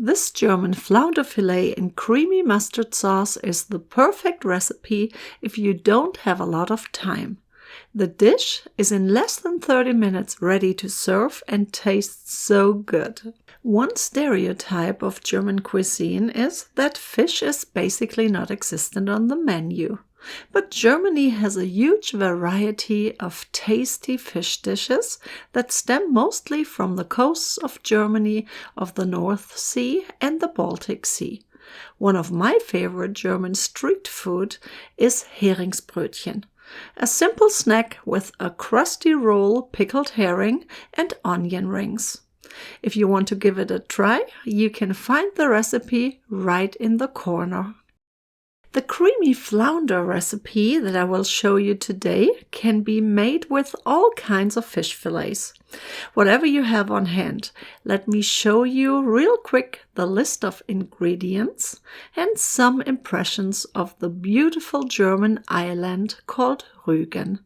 This German flounder fillet in creamy mustard sauce is the perfect recipe if you don't have a lot of time. The dish is in less than 30 minutes ready to serve and tastes so good. One stereotype of German cuisine is that fish is basically not existent on the menu. But Germany has a huge variety of tasty fish dishes that stem mostly from the coasts of Germany, of the North Sea and the Baltic Sea. One of my favorite German street food is Heringsbrötchen, a simple snack with a crusty roll, pickled herring and onion rings. If you want to give it a try, you can find the recipe right in the corner. The creamy flounder recipe that I will show you today can be made with all kinds of fish fillets. Whatever you have on hand, let me show you real quick the list of ingredients and some impressions of the beautiful German island called Rügen.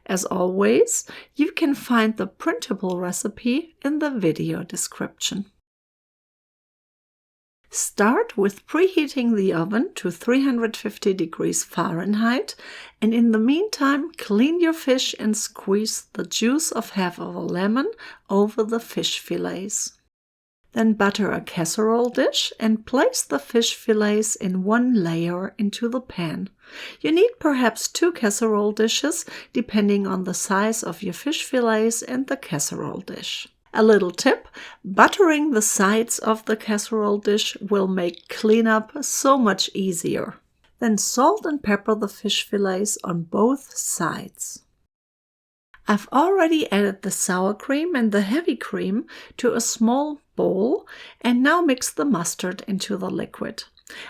As always, you can find the printable recipe in the video description. Start with preheating the oven to 350 degrees Fahrenheit, and in the meantime clean your fish and squeeze the juice of half of a lemon over the fish fillets. Then butter a casserole dish and place the fish fillets in one layer into the pan. You need perhaps 2 casserole dishes depending on the size of your fish fillets and the casserole dish. A little tip, buttering the sides of the casserole dish will make cleanup so much easier. Then salt and pepper the fish fillets on both sides. I've already added the sour cream and the heavy cream to a small bowl and now mix the mustard into the liquid.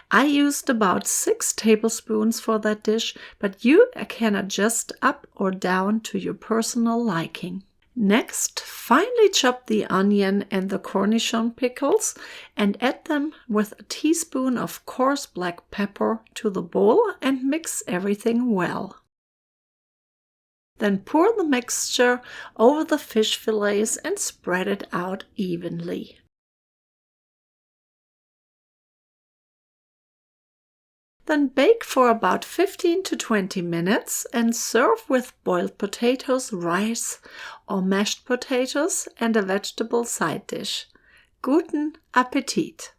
I used about 6 tablespoons for that dish, but you can adjust up or down to your personal liking. Next, finely chop the onion and the cornichon pickles and add them with a teaspoon of coarse black pepper to the bowl and mix everything well. Then pour the mixture over the fish fillets and spread it out evenly. Then bake for about 15 to 20 minutes and serve with boiled potatoes, rice or mashed potatoes and a vegetable side dish. Guten Appetit!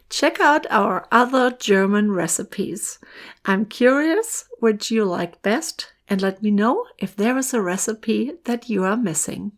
Check out our other German recipes. I'm curious which you like best and let me know if there is a recipe that you are missing.